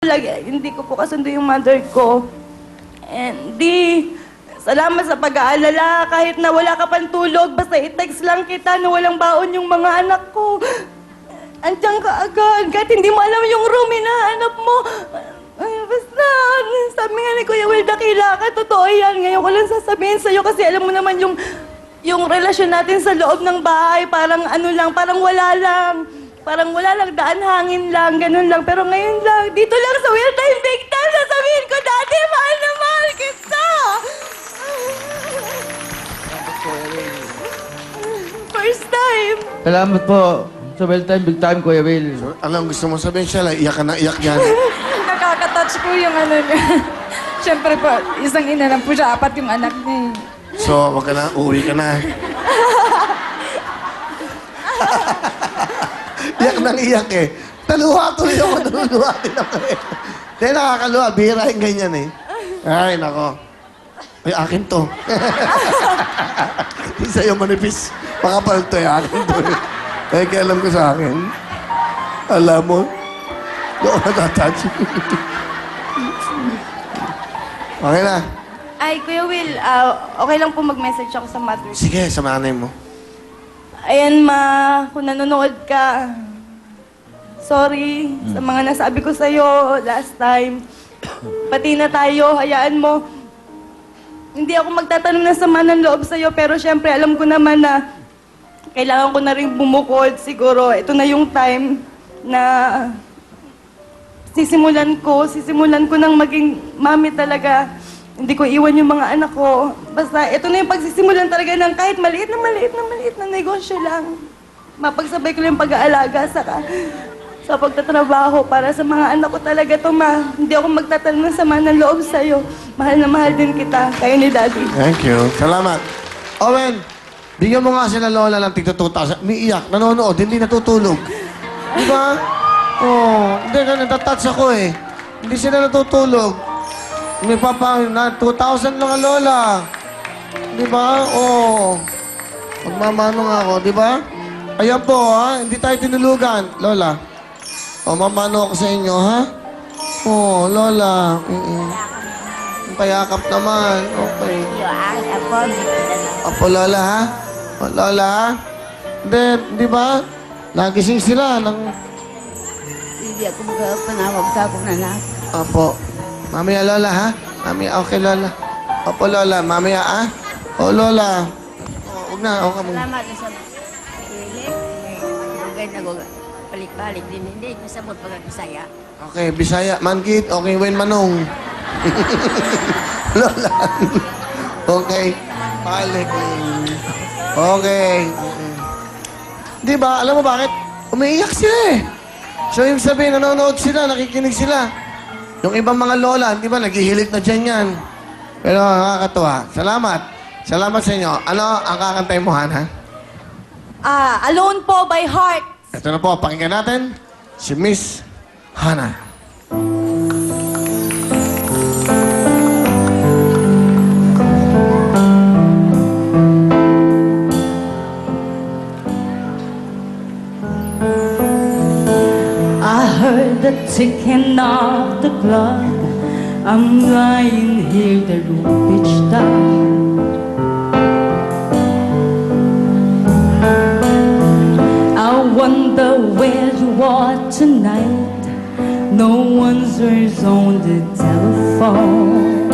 Hindi ko po kasundo yung mother ko. And salamat sa pag-aalala. Kahit na wala ka pang tulog, basta i-text lang kita na walang baon yung mga anak ko. Andiyan ka agad. Kahit hindi mo alam yung room, hinahanap mo. Ay, basta, sabi nga ni Kuya Will, dakila ka. Totoo yan. Ngayon ko lang sasabihin sa'yo kasi alam mo naman yung relasyon natin sa loob ng bahay, parang ano lang, parang wala lang. Parang wala lang, daan hangin lang, ganun lang. Pero ngayon lang, dito lang sa Will Time Big Time, sasabihin ko, Daddy, mahal na mahal kita! First time! Salamat po. Sa well time, big time, Kuya Will. So, alam, gusto mo sabihin siya lang, iyak ka na iyak yan. Nakaka-touch po yung ano niya. Siyempre po, isang ina lang po siya, apat yung anak niya. So, wag ka na, uuwi ka na. Iyak nang iyak eh. Taluha tuloy ako, naluluha din ako eh. Hindi, nakakaluha, bihira yung ganyan eh. Ay, nako. Ay, akin to. Isa yung manipis. Makapal to eh, akin to eh. Eh, kaya alam ko sa akin. Alam mo, doon ako natatouch. Okay na. Ay, Kuya Will, okay lang po mag-message ako sa mother. Sige, sa nanay mo. Ayan, Ma, kung nanonood ka, sorry sa mga nasabi ko sa'yo last time. Pati na tayo, hayaan mo. Hindi ako magtatanong ng sama ng loob sa'yo, pero syempre alam ko naman na kailangan ko na rin bumukod. Siguro, ito na yung time na sisimulan ko ng maging mami talaga. Hindi ko iwan yung mga anak ko. Basta, ito na yung pagsisimulan talaga ng kahit maliit na negosyo lang. Mapagsabay ko lang yung pag-aalaga sa pagtatrabaho para sa mga anak ko talaga to, Ma. Hindi ako magtatanong ng sama ng loob sa'yo. Mahal na mahal din kita. Kayo ni Daddy. Thank you. Salamat. Owen, bigyan mo nga sila lola ng tigto 2,000. Umiiyak, nanonood, hindi natutulog. Di ba? Oh, hindi na natatouch ako eh. Hindi sila natutulog. May papa na 2,000 lang ang lola. Di ba? Oh. Magmamano nga ako, di ba? Ayan po, ha? Hindi tayo tinulugan. Lola. O, mamano ako sa inyo, ha? Oh, lola. Payakap naman. Okay. Apo, lola, ha? O, lola, ha? Di ba? Nagising sila ng... Hindi ako panawag sa akong anak. Apo. Mamaya, lola, ha? Mamaya, okay, lola. Apo, lola. Mamaya, ha? O, lola. O, huwag na. Okay mo. Salamat sa pilit. Hugay na ko balik-balik din. Hindi, masabot pagkakasaya. Okay, Bisaya. Mangkit. Okay, Wen Manong. Lola. Okay. Balik. Okay. Di ba? Alam mo bakit? Umiiyak sila eh. So, yung sabihin, nanonood sila, nakikinig sila. Yung ibang mga lola, di ba, naghihilig na dyan yan. Pero nakakatuwa. Salamat. Salamat sa inyo. Ano ang kakantay mo, Hana? Alone po by heart. Ito na po, pakinggan natin si Miss Hana. I heard the ticking of the clock. I'm lying here, the room pitch dark. I wonder where you are tonight. No answers on the telephone.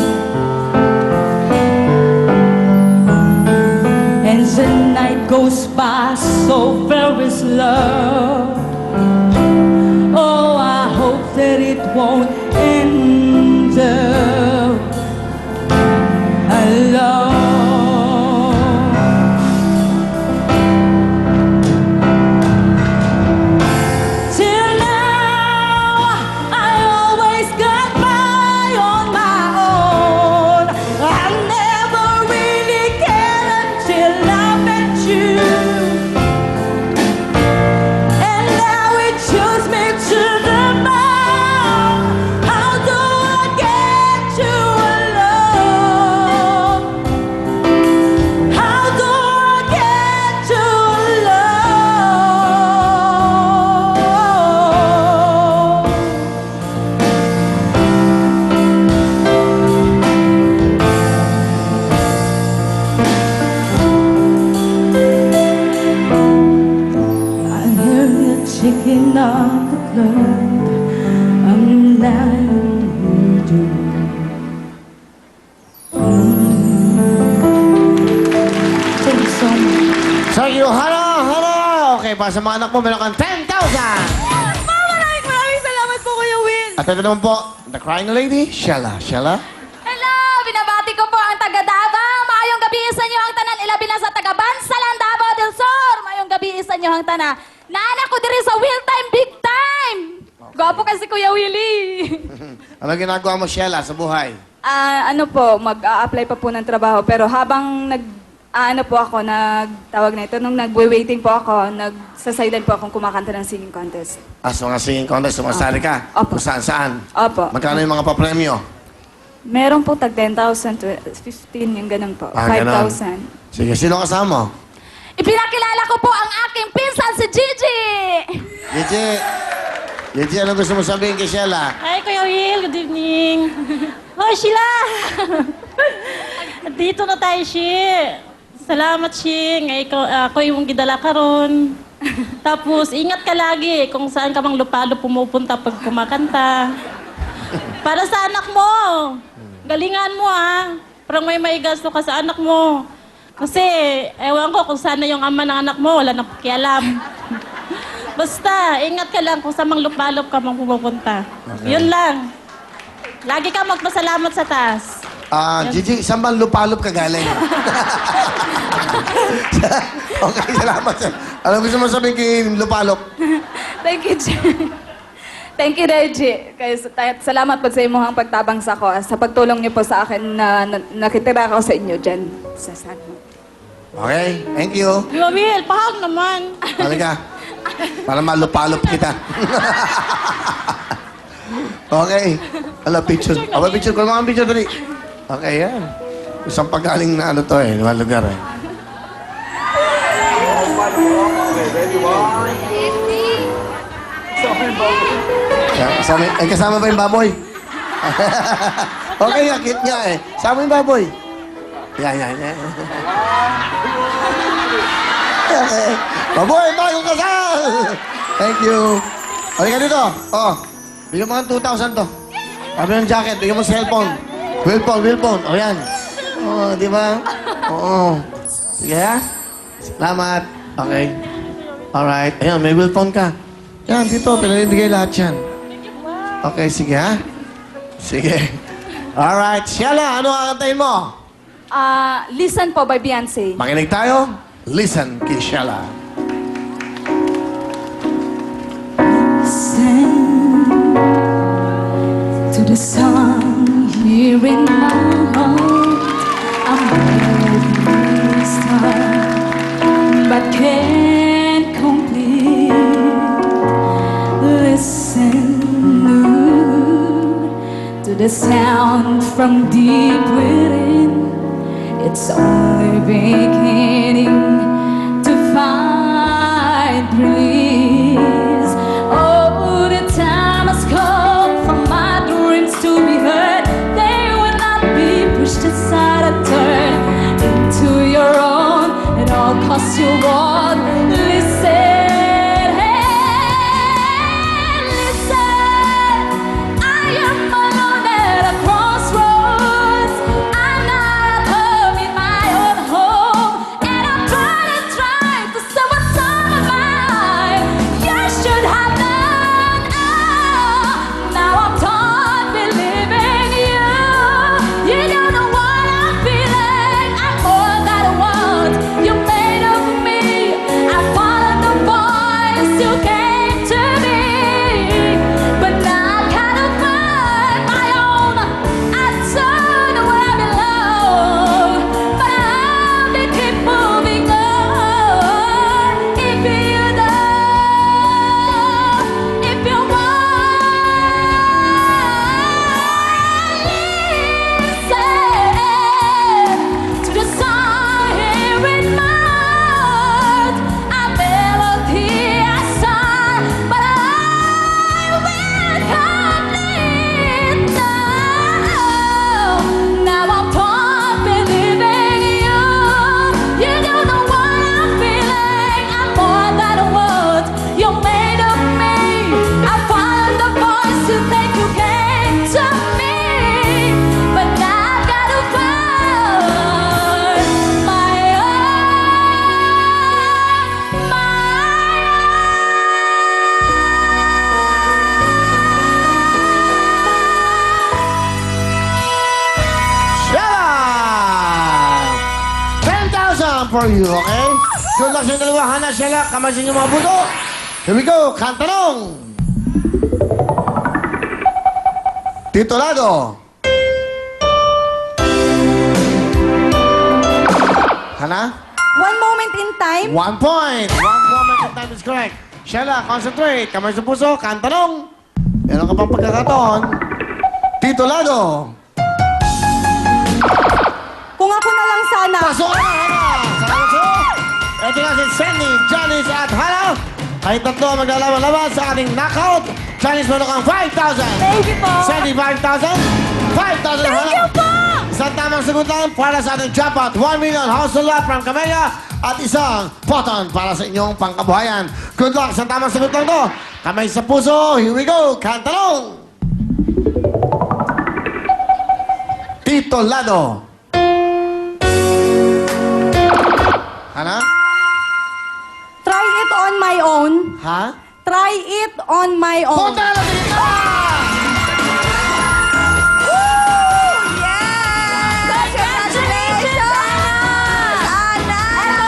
And the night goes by so very slow. Oh, I hope that it won't end up alone. Till now, I always got by on my own. I never really cared until I met you. And now it shows me to the bone. How do I get heard you. Thank you so much. Thank you. Hello, hello. Okay, para sa mga anak mo, meron kang 10,000. Maraming salamat po, Kuya Will. At ito naman po, the crying lady, Shella. Shella? Hello! Binabati ko po ang taga Davao. Maayong gabi sa inyo ang tanan. Ilabi na sa taga Bansalan, Davao del Sur. Maayong gabi sa inyo ang tanan. Naanak ko diri sa Will Time, Big Time. Gwapo kasi Kuya Willie. Ano ginagawa mo, Shella, sa buhay? Ano po, mag-a-apply pa po ng trabaho. Pero habang ano po ako, nagtawag na ito, nung nagwe-waiting po ako, nagsasideline po akong kumakanta ng singing contest. Sa mga singing contest, sumasali ka? Opo. Kung saan-saan? Opo. Magkano yung mga papremyo? Meron po tag 10,000 to 15, yung ganun po. Ganon. 5,000. Sige, sino kasama mo? Ipinakilala ko po ang aking pinsan si Gigi! Gigi. Gigi, ano gusto mo sabihin kay Shella? Hi, Kuya Will. Good evening. Oh, Sheila! Dito na tayo, Shi. Salamat, Shi. Ako yung gidala ka ron. Tapos, ingat ka lagi kung saan ka mang lupalo pumupunta pag kumakanta. Para sa anak mo. Galingan mo, ha. Parang may gasto ka sa anak mo. Kasi, ewan ko kung sana yung ama ng anak mo, wala na pakialam. Basta, ingat ka lang kung saan mang lupalop ka mang pumupunta. Okay. Yun lang. Lagi ka magpasalamat sa taas. Gigi, saan ba lupalop ka galing? Okay, salamat. Ano gusto mo sabihin kay lupalop? Thank you, Gigi. Thank you, Reggie. Salamat po sa inyong pagtabang sa ako. Sa pagtulong niyo po sa akin na nakitira ako sa inyo dyan. Sa saan mo. Okay, thank you. Kuya Will, pahag naman. Halika. Para malupalop kita. Okay. Ala, picture. Aba, picture ko. Mga picture dali. Okay, yan. Isang pagaling na ano to eh. Mga lugar eh. Kasama ba yung baboy? Okay, akit nga eh. Sama yung baboy. Yan. Okay. Baboy, bagong kasal! Thank you. Halika dito. Oh, bigyan mo ng 2,000 to. Sabi ng jacket, bigyan mo cellphone. Willphone. O yan. Oh, di ba? Oo. Sige ha? Salamat. Okay. Alright. Ayan, may willphone ka. Yan, dito. Pinalibigay lahat yan. Okay, sige ha? Sige. Alright. Shella, ano kakantayin mo? Listen po by Beyonce. Makinig tayo. Listen kay Shella. Listen to the song here in my heart. I'm ready to start, but can't complete. Listen to the sound from deep within. It's only beginning to find release. Oh, the time has come for my dreams to be heard. They will not be pushed aside or turned into your own at all costs. You won't listen. Hey, listen. I am alone at a crossroads. I'm not at home in my own home, and I'm trying to say what's on my mind. for you, okay? Good luck sa inyo dalawa. Hana, Sheila, kamay sa inyong mga buto. Here we go. Kantanong. Tito Lado. Hana? One moment in time. 1 point. 1 moment in time is correct. Sheila, concentrate. Kamay sa puso. Kantanong. Meron ka pang pagkakataon. Tito Lado. Kung ako na lang sana. Pasok na, Hana! Salamat sa'yo! Ito nga si Sandy, Janice at Hana. Kahit tatlo ang maglalaban-laban sa ating knockout. Janice, meron kang 5,000. Thank you po. Sandy, 5,000. 5,000, Hana. Thank you po. Isang tamang sagot lang para sa ating jackpot. 1 million household lot from Camellia at isang poton para sa inyong pangkabuhayan. Good luck! Isang tamang sagot lang to. Kamay sa puso. Here we go. Kantanong. Tito Lado. Hana? Try it on my own. Ha? Try it on my own. Punta na lang dito! Congratulations, Ana! Ito,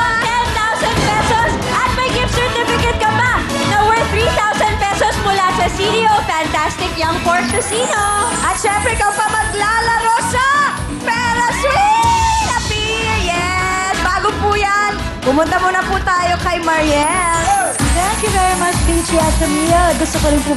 10,000 pesos at may gift certificate ka pa na worth 3,000 pesos mula sa CDO Fantastic Young Port Casino. At syempre, ikaw pa maglalaro sa Paraswing Appear! Yes! Bago po yan, pumunta muna po tayo kay Mariel. Thank you very much, Peachy at Camille. Gusto ko rin po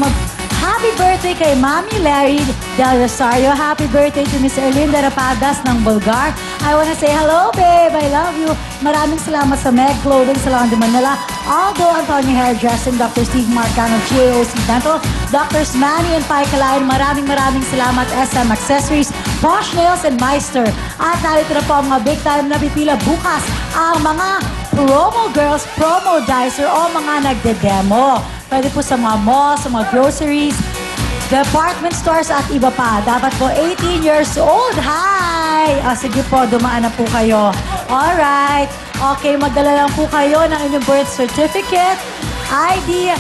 happy birthday kay Mami Larry Del Rosario. Happy birthday to Miss Erlinda Rapadas ng Bulgar. I wanna say hello, babe. I love you. Maraming salamat sa Meg Clothing sa Laon de Manila. Aldo Antonio Hairdressing, Dr. Steve Marcano, GAOC Dental, Drs. Manny and Pai Kalayan. Maraming salamat, SM Accessories, Bosch Nails and Meister. At narito na po ang mga big time na pipila bukas ang mga promo girls, promo dicer o mga nagde-demo. Pwede po sa mga malls, sa mga groceries, department stores at iba pa. Dapat po 18 years old. Hi! Sige po, dumaan na po kayo. Alright. Okay, magdala lang po kayo ng inyong birth certificate, ID,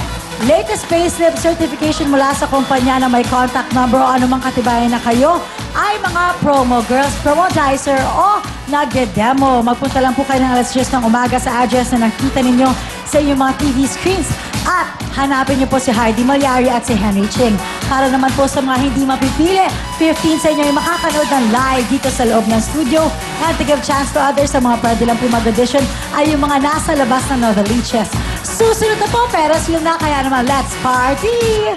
latest payslip certification mula sa kumpanya na may contact number o anumang katibayan na kayo ay mga promo girls, promo dicer o nagde-demo. Magpunta lang po kayo ng alas 10 ng umaga sa address na nakita ninyo sa inyong mga TV screens. At hanapin niyo po si Heidi Malyari at si Henry Ching. Para naman po sa mga hindi mapipili, 15 sa inyo ay makakanood ng live dito sa loob ng studio. And to give chance to others sa mga pwede lang po mag-audition ay yung mga nasa labas ng Noveliches. Susunod na po, pero sila na, kaya naman, let's party!